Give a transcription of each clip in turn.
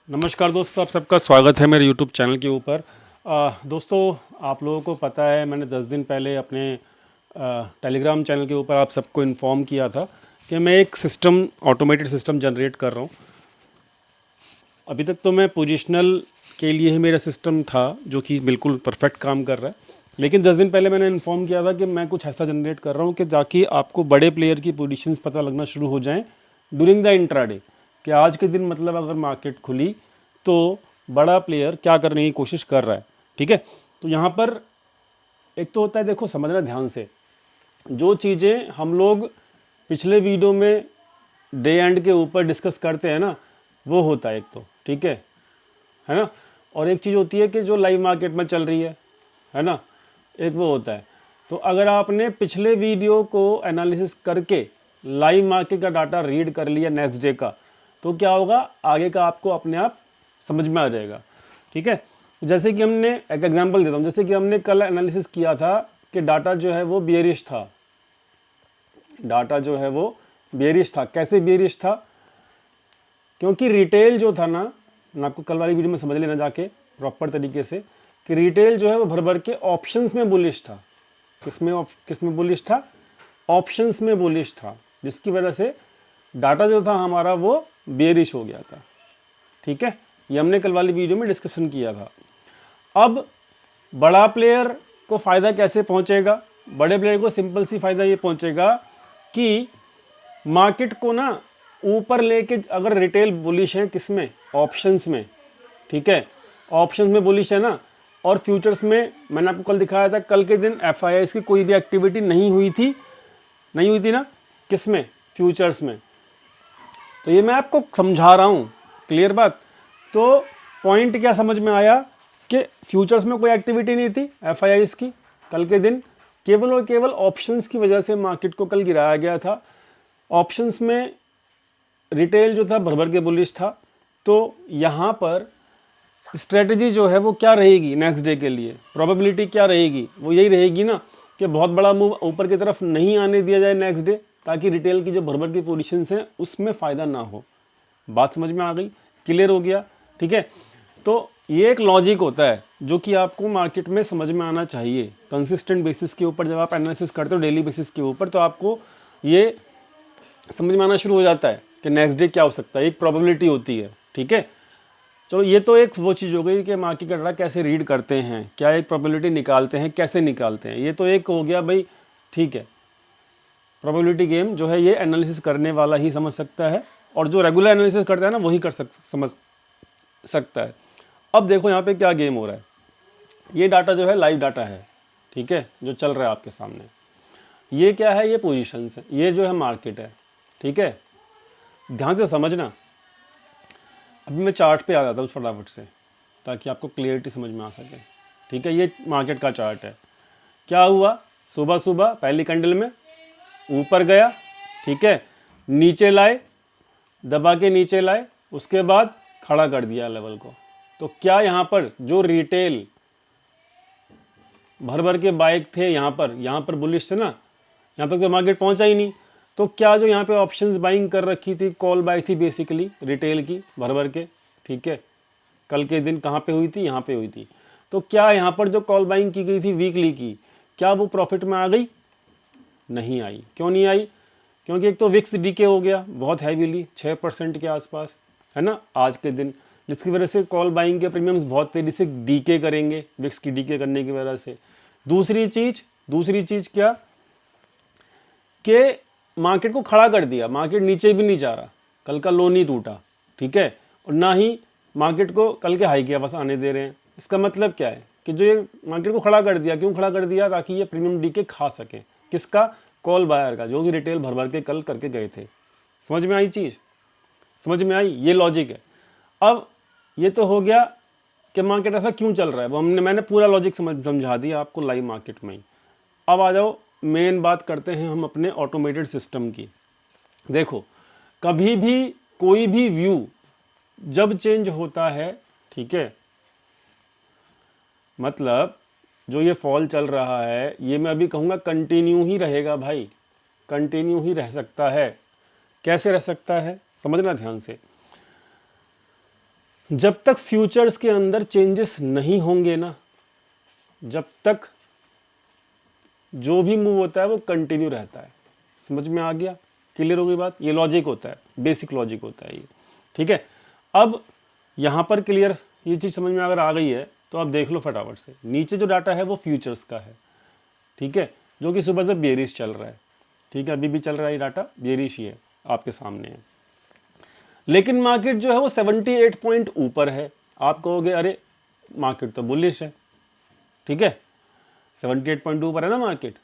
नमस्कार दोस्तों, आप सबका स्वागत है मेरे YouTube चैनल के ऊपर। दोस्तों, आप लोगों को पता है मैंने 10 दिन पहले अपने टेलीग्राम चैनल के ऊपर आप सबको इन्फॉर्म किया था कि मैं एक सिस्टम ऑटोमेटेड सिस्टम जनरेट कर रहा हूँ। अभी तक तो मैं पोजिशनल के लिए ही मेरा सिस्टम था जो कि बिल्कुल परफेक्ट काम कर रहा है, लेकिन 10 दिन पहले मैंने इन्फॉर्म किया था कि मैं कुछ ऐसा जनरेट कर रहा हूँ कि ताकि आपको बड़े प्लेयर की पोजीशंस पता लगना शुरू हो जाएं ड्यूरिंग द इंट्राडे, कि आज के दिन मतलब अगर मार्केट खुली तो बड़ा प्लेयर क्या करने की कोशिश कर रहा है। ठीक है, तो यहाँ पर एक तो होता है, देखो समझना ध्यान से, जो चीज़ें हम लोग पिछले वीडियो में डे एंड के ऊपर डिस्कस करते हैं ना, वो होता है एक तो, ठीक है ना। और एक चीज़ होती है कि जो लाइव मार्केट में चल रही है ना, एक वो होता है। तो अगर आपने पिछले वीडियो को एनालिसिस करके लाइव मार्केट का डाटा रीड कर लिया नेक्स्ट डे का, तो क्या होगा, आगे का आपको अपने आप समझ में आ जाएगा। ठीक है, जैसे कि हमने एक एग्जांपल देता हूँ, जैसे कि हमने कल एनालिसिस किया था कि डाटा जो है वो बेयरिश था। डाटा जो है वो बेयरिश था। कैसे बेयरिश था? क्योंकि रिटेल जो था ना, मैं आपको कल वाली वीडियो में समझ लेना जाके प्रॉपर तरीके से, कि रिटेल जो है वो भर भर के ऑप्शंस में बुलिश था। किसमें बुलिश था? ऑप्शंस में बुलिश था, जिसकी वजह से डाटा जो था हमारा वो बेयरिश हो गया था। ठीक है, ये हमने कल वाली वीडियो में डिस्कशन किया था। अब बड़ा प्लेयर को फ़ायदा कैसे पहुंचेगा? बड़े प्लेयर को सिंपल सी फ़ायदा ये पहुंचेगा कि मार्केट को ना ऊपर लेके, अगर रिटेल बुलिश है किसमें? ऑप्शंस में। ठीक है, ऑप्शंस में बुलिश है ना, और फ्यूचर्स में मैंने आपको कल दिखाया था, कल के दिन एफआईआईस की कोई भी एक्टिविटी नहीं हुई थी ना, किसमें? फ्यूचर्स में। तो ये मैं आपको समझा रहा हूँ, क्लियर बात। तो पॉइंट क्या समझ में आया कि फ्यूचर्स में कोई एक्टिविटी नहीं थी एफआईआईस की कल के दिन, केवल और केवल ऑप्शंस की वजह से मार्केट को कल गिराया गया था। ऑप्शंस में रिटेल जो था भर भर के बुलिश था। तो यहाँ पर स्ट्रेटजी जो है वो क्या रहेगी नेक्स्ट डे के लिए? प्रोबेबिलिटी क्या रहेगी? वो यही रहेगी ना कि बहुत बड़ा मूव ऊपर की तरफ नहीं आने दिया जाए नेक्स्ट डे, ताकि रिटेल की जो भर भर की पोजीशंस हैं उसमें फ़ायदा ना हो। बात समझ में आ गई? क्लियर हो गया? ठीक है, तो ये एक लॉजिक होता है जो कि आपको मार्केट में समझ में आना चाहिए। कंसिस्टेंट बेसिस के ऊपर जब आप एनालिसिस करते हो डेली बेसिस के ऊपर, तो आपको ये समझ में आना शुरू हो जाता है कि नेक्स्ट डे क्या हो सकता है। एक प्रोबेबिलिटी होती है। ठीक है, चलो ये तो एक वो चीज़ हो गई कि मार्केट का डाटा कैसे रीड करते हैं, क्या एक प्रोबेबिलिटी निकालते हैं, कैसे निकालते हैं, ये तो एक हो गया भाई। ठीक है, प्रोबेबिलिटी गेम जो है ये एनालिसिस करने वाला ही समझ सकता है, और जो रेगुलर एनालिसिस करता है ना वही समझ सकता है। अब देखो यहाँ पे क्या गेम हो रहा है। ये डाटा जो है लाइव डाटा है, ठीक है, जो चल रहा है आपके सामने। ये क्या है? ये पोजीशंस है, ये जो है मार्केट है। ठीक है, ध्यान से समझना। अभी मैं चार्ट पे आ जाता हूँ फटाफट से, ताकि आपको क्लियरिटी समझ में आ सके। ठीक है, ये मार्केट का चार्ट है। क्या हुआ? सुबह सुबह पहली कैंडल में ऊपर गया, ठीक है, नीचे लाए, दबा के नीचे लाए, उसके बाद खड़ा कर दिया लेवल को। तो क्या यहाँ पर जो रिटेल भर भर के बाइक थे, यहाँ पर बुलिश थे ना, यहाँ तक तो मार्केट पहुँचा ही नहीं। तो क्या जो यहाँ पे ऑप्शंस बाइंग कर रखी थी, कॉल बाय थी बेसिकली रिटेल की भर भर के, ठीक है, कल के दिन कहाँ पे हुई थी? यहाँ पे हुई थी। तो क्या यहाँ पर जो कॉल बाइंग की गई थी वीकली की, क्या वो प्रॉफिट में आ गई? नहीं आई। क्यों नहीं आई? क्योंकि एक तो विक्स डीके हो गया बहुत हैवीली, 6% के आसपास, है ना, आज के दिन, जिसकी वजह से कॉल बाइंग के प्रीमियम्स बहुत तेज़ी से डीके करेंगे विक्स की डीके करने की वजह से। दूसरी चीज़ क्या कि मार्केट को खड़ा कर दिया, मार्केट नीचे भी नहीं जा रहा, कल का लो नहीं टूटा, ठीक है, और ना ही मार्केट को कल के हाई के वापस आने दे रहे हैं। इसका मतलब क्या है कि जो ये मार्केट को खड़ा कर दिया, क्यों खड़ा कर दिया? ताकि ये प्रीमियम डीके खा सके। किसका? कॉल बायर का, जो कि रिटेल भर भर के कल करके गए थे। समझ में आई चीज़? समझ में आई? ये लॉजिक है। अब ये तो हो गया कि मार्केट ऐसा क्यों चल रहा है, वो मैंने पूरा लॉजिक समझा दिया आपको लाइव मार्केट में ही। अब आ जाओ, मेन बात करते हैं हम अपने ऑटोमेटेड सिस्टम की। देखो, कभी भी कोई भी व्यू जब चेंज होता है, ठीक है, मतलब जो ये फॉल चल रहा है, ये मैं अभी कहूँगा कंटिन्यू ही रहेगा भाई, कंटिन्यू ही रह सकता है। कैसे रह सकता है? समझना ध्यान से। जब तक फ्यूचर्स के अंदर चेंजेस नहीं होंगे ना, जब तक जो भी मूव होता है वो कंटिन्यू रहता है। समझ में आ गया? क्लियर हो गई बात? ये लॉजिक होता है, बेसिक लॉजिक होता है ये। ठीक है, अब यहाँ पर क्लियर ये चीज़ समझ में अगर आ गई है तो आप देख लो फटाफट से, नीचे जो डाटा है वो फ्यूचर्स का है। ठीक है, जो कि सुबह से बेरिश चल रहा है। ठीक है, अभी भी चल रहा है ये डाटा, बेरिश ही है, आपके सामने है। लेकिन मार्केट जो है वो 78 पॉइंट ऊपर है। आप कहोगे अरे मार्केट तो बुलिश है। ठीक है, 78 पॉइंट ऊपर है ना मार्केट,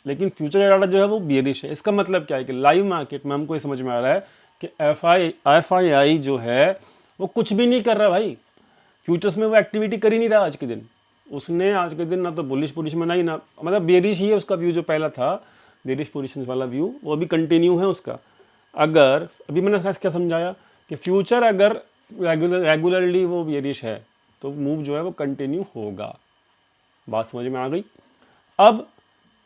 लेकिन फ्यूचर का डाटा जो है वो बेरिश है। इसका मतलब क्या है कि लाइव मार्केट में हमको ये समझ में आ रहा है कि एफ आई आई जो है वो कुछ भी नहीं कर रहा भाई। फ्यूचर्स में वो एक्टिविटी कर ही नहीं रहा आज के दिन। उसने आज के दिन ना तो बुलिश पोजीशन बनाई, ना मतलब बेरिश ही है उसका व्यू। जो पहला था बेरिश पोजीशन वाला व्यू, वो अभी कंटिन्यू है उसका। अगर अभी मैंने क्या समझाया कि फ्यूचर अगर रेगुलरली वो बेरिश है तो मूव जो है वो कंटिन्यू होगा। बात समझ में आ गई? अब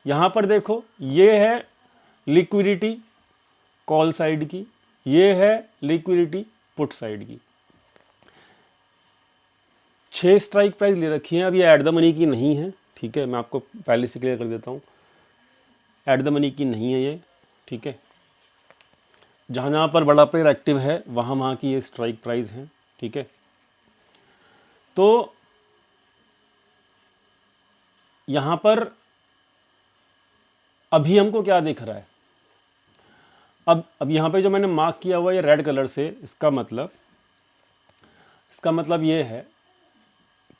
यहाँ पर देखो, ये है लिक्विडिटी कॉल साइड की, ये है लिक्विडिटी पुट साइड की। 6 स्ट्राइक प्राइस ले रखी है। अब ये एट द मनी की नहीं है। ठीक है, मैं आपको पहले से क्लियर कर देता हूँ, एट द मनी की नहीं है ये। ठीक है, जहाँ जहाँ पर बड़ा प्लेयर एक्टिव है वहाँ वहाँ की ये स्ट्राइक प्राइस है। ठीक है, तो यहाँ पर अभी हमको क्या दिख रहा है? अब यहाँ पे जो मैंने मार्क किया हुआ ये रेड कलर से, इसका मतलब ये है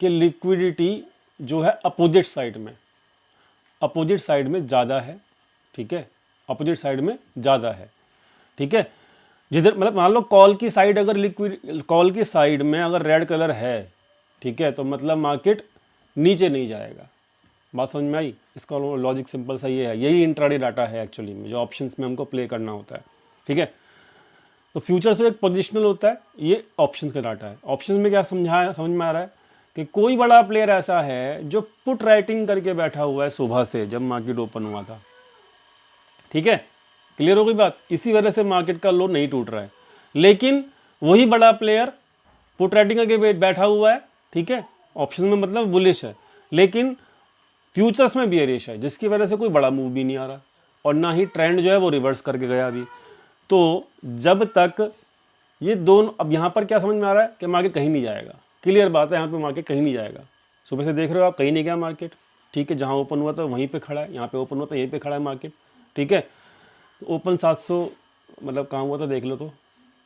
कि लिक्विडिटी जो है अपोजिट साइड में ज़्यादा है। ठीक है, अपोजिट साइड में ज़्यादा है। ठीक है, जिधर मतलब मान लो कॉल की साइड, अगर कॉल की साइड में अगर रेड कलर है, ठीक है, तो मतलब मार्केट नीचे नहीं जाएगा। बात समझ में आई? इसका लॉजिक सिंपल सा ये है, यही इंट्राडे डाटा है एक्चुअली में, जो ऑप्शंस में हमको प्ले करना होता है। ठीक है, तो फ्यूचर्स तो एक पोजिशनल होता है, ये ऑप्शंस का डाटा है। ऑप्शंस में क्या समझ में आ रहा है कि कोई बड़ा प्लेयर ऐसा है जो पुट राइटिंग करके बैठा हुआ है सुबह से, जब मार्केट ओपन हुआ था। ठीक है, क्लियर हो गई बात? इसी वजह से मार्केट का लो नहीं टूट रहा है। लेकिन वही बड़ा प्लेयर पुट राइटिंग करके बैठा हुआ है। ठीक है, ऑप्शन में मतलब बुलिश है, लेकिन फ्यूचर्स में बियरिश है, जिसकी वजह से कोई बड़ा मूव भी नहीं आ रहा और ना ही ट्रेंड जो है वो रिवर्स करके गया अभी। तो जब तक ये दोनों, अब यहाँ पर क्या समझ में आ रहा है कि मार्केट कहीं नहीं जाएगा। क्लियर बात है, यहाँ पे मार्केट कहीं नहीं जाएगा। सुबह से देख रहे हो आप, कहीं नहीं गया मार्केट। ठीक है, जहाँ ओपन हुआ था वहीं पे खड़ा है, यहाँ पे ओपन हुआ था यहीं पे खड़ा है मार्केट। ठीक है, तो ओपन 700 मतलब कहाँ हुआ था देख लो, तो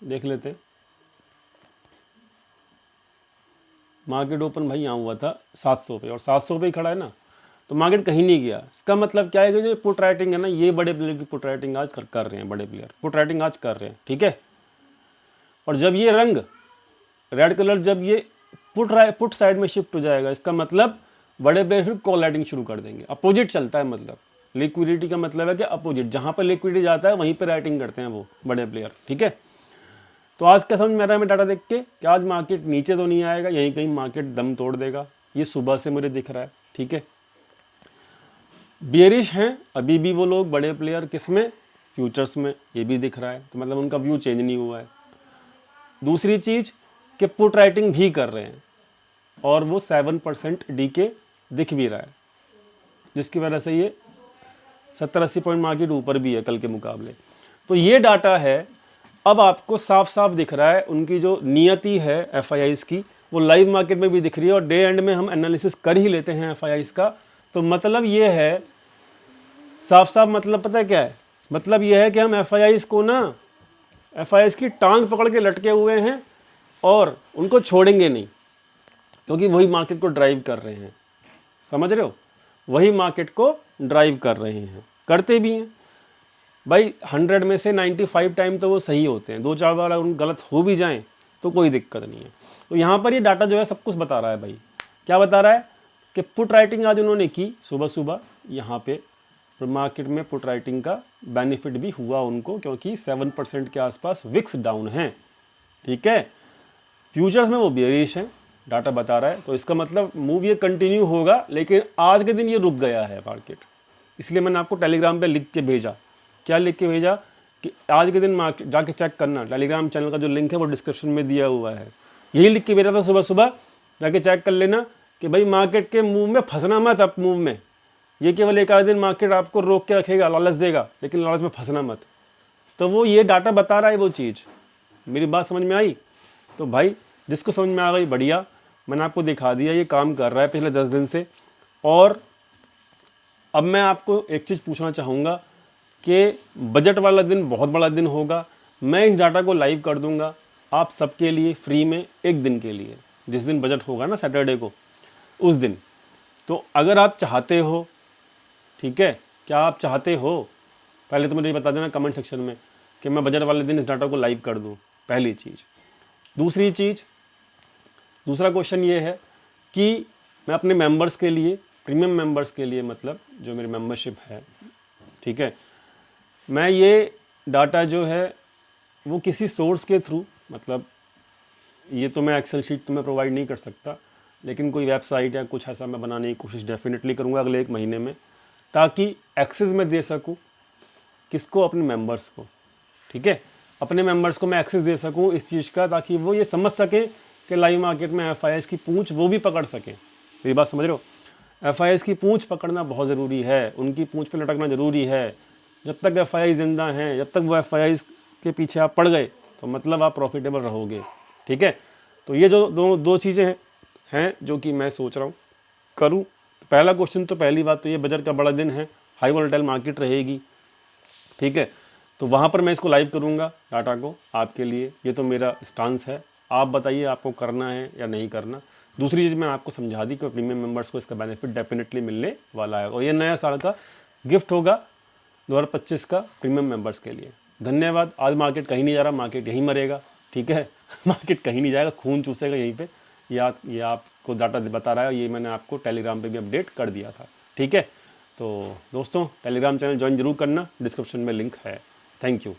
देख लेते हैं। मार्केट ओपन भाई यहाँ हुआ था 700 पे, और 700 पे ही खड़ा है ना, तो मार्केट कहीं नहीं गया। इसका मतलब क्या है कि जो पुट राइटिंग है ना, ये बड़े प्लेयर की पुट राइटिंग आज कर रहे हैं, बड़े प्लेयर पुट राइटिंग आज कर रहे हैं। ठीक है, और जब ये रंग रेड कलर जब ये पुट साइड में शिफ्ट हो जाएगा, इसका मतलब बड़े प्लेयर फिर कॉल राइटिंग शुरू कर देंगे। अपोजिट चलता है, मतलब लिक्विडिटी का मतलब है कि अपोजिट, जहाँ पर लिक्विडिटी जाता है वहीं पर राइटिंग करते हैं वो बड़े प्लेयर। ठीक है, तो आज क्या समझ में आ रहा है मैं डाटा देख के कि आज मार्केट नीचे तो नहीं आएगा, यहीं कहीं मार्केट दम तोड़ देगा, ये सुबह से मुझे दिख रहा है। ठीक है, बियरिश हैं अभी भी वो लोग बड़े प्लेयर, किसमें? फ्यूचर्स में, ये भी दिख रहा है, तो मतलब उनका व्यू चेंज नहीं हुआ है। दूसरी चीज़ कि पुट राइटिंग भी कर रहे हैं और वो 7% डीके दिख भी रहा है, जिसकी वजह से ये 70-80 पॉइंट मार्केट ऊपर भी है कल के मुकाबले। तो ये डाटा है। अब आपको साफ साफ दिख रहा है उनकी जो नियति है एफआईआईस की, वो लाइव मार्केट में भी दिख रही है, और डे एंड में हम एनालिसिस कर ही लेते हैं एफआईआईस का। तो मतलब ये है, साफ साफ मतलब पता है क्या है? मतलब ये है कि हम एफआईआईस को ना, एफआईआईस की टांग पकड़ के लटके हुए हैं और उनको छोड़ेंगे नहीं, क्योंकि वही मार्केट को ड्राइव कर रहे हैं। समझ रहे हो? वही मार्केट को ड्राइव कर रहे हैं, करते भी हैं भाई। 100 में से 95 टाइम तो वो सही होते हैं, 2-4 बार अगर गलत हो भी जाएं तो कोई दिक्कत नहीं है। तो यहाँ पर ये डाटा जो है सब कुछ बता रहा है भाई। क्या बता रहा है कि पुट राइटिंग आज उन्होंने की सुबह सुबह, यहाँ पे मार्केट में पुट राइटिंग का बेनिफिट भी हुआ उनको, क्योंकि 7% के आसपास विक्स डाउन है। ठीक है, फ्यूचर्स में वो बेयरिश हैं, डाटा बता रहा है। तो इसका मतलब मूव ये कंटिन्यू होगा, लेकिन आज के दिन ये रुक गया है मार्केट। इसलिए मैंने आपको टेलीग्राम पे लिख के भेजा। क्या लिख के भेजा? कि आज के दिन मार्केट जाके चेक करना, टेलीग्राम चैनल का जो लिंक है वो डिस्क्रिप्शन में दिया हुआ है। यही लिख के भेजा था सुबह सुबह, जाके चेक कर लेना कि भाई मार्केट के मूव में फंसना मत। अप मूव में ये केवल एक आध दिन मार्केट आपको रोक के रखेगा, लालच देगा, लेकिन लालच में फंसना मत। तो वो ये डाटा बता रहा है वो चीज़। मेरी बात समझ में आई? तो भाई जिसको समझ में आ गई बढ़िया, मैंने आपको दिखा दिया ये काम कर रहा है पिछले 10 दिन से। और अब मैं आपको एक चीज़ पूछना चाहूँगा कि बजट वाला दिन बहुत बड़ा दिन होगा। मैं इस डाटा को लाइव कर दूंगा आप सबके लिए फ्री में, एक दिन के लिए, जिस दिन बजट होगा ना सैटरडे को, उस दिन। तो अगर आप चाहते हो, ठीक है, क्या आप चाहते हो, पहले तो मुझे बता देना कमेंट सेक्शन में कि मैं बजट वाले दिन इस डाटा को लाइव कर दूं, पहली चीज़। दूसरी चीज़, दूसरा क्वेश्चन ये है कि मैं अपने मेंबर्स के लिए, प्रीमियम मेंबर्स के लिए, मतलब जो मेरी मेंबरशिप है, ठीक है, मैं ये डाटा जो है वो किसी सोर्स के थ्रू, मतलब ये तो मैं एक्सेल शीट तो मैं प्रोवाइड नहीं कर सकता, लेकिन कोई वेबसाइट या कुछ ऐसा मैं बनाने की कोशिश डेफिनेटली करूँगा अगले 1 महीने में, ताकि एक्सेस में दे सकूँ किसको, अपने मेंबर्स को। ठीक है, अपने मेंबर्स को मैं एक्सेस दे सकूँ इस चीज़ का, ताकि वो ये समझ सकें कि लाइव मार्केट में FIIs की पूंछ वो भी पकड़ सकें। मेरी बात समझ रहे हो? FIIs की पूंछ पकड़ना बहुत ज़रूरी है, उनकी पूंछ पे लटकना ज़रूरी है। जब तक FII जिंदा हैं, जब तक वो FIIs के पीछे आप पड़ गए तो मतलब आप प्रॉफिटेबल रहोगे। ठीक है, तो ये जो दो चीज़ें हैं जो कि मैं सोच रहा हूँ करूँ। पहला क्वेश्चन तो, पहली बात तो ये बजट का बड़ा दिन है, हाई वोलेटाइल मार्केट रहेगी। ठीक है, तो वहाँ पर मैं इसको लाइव करूँगा डाटा को आपके लिए। ये तो मेरा स्टांस है, आप बताइए आपको करना है या नहीं करना। दूसरी चीज़ मैं आपको समझा दी कि प्रीमियम मेंबर्स को इसका बेनिफिट डेफिनेटली मिलने वाला है, और ये नया साल का गिफ्ट होगा 2025 का प्रीमियम मेंबर्स के लिए। धन्यवाद। आज मार्केट कहीं नहीं जा रहा, मार्केट यहीं मरेगा। ठीक है मार्केट कहीं नहीं जाएगा, खून चूसेगा यहीं पे। ये आपको डाटा बता रहा है, ये मैंने आपको टेलीग्राम पे भी अपडेट कर दिया था। ठीक है, तो दोस्तों टेलीग्राम चैनल ज्वाइन जरूर करना, डिस्क्रिप्शन में लिंक है। Thank you.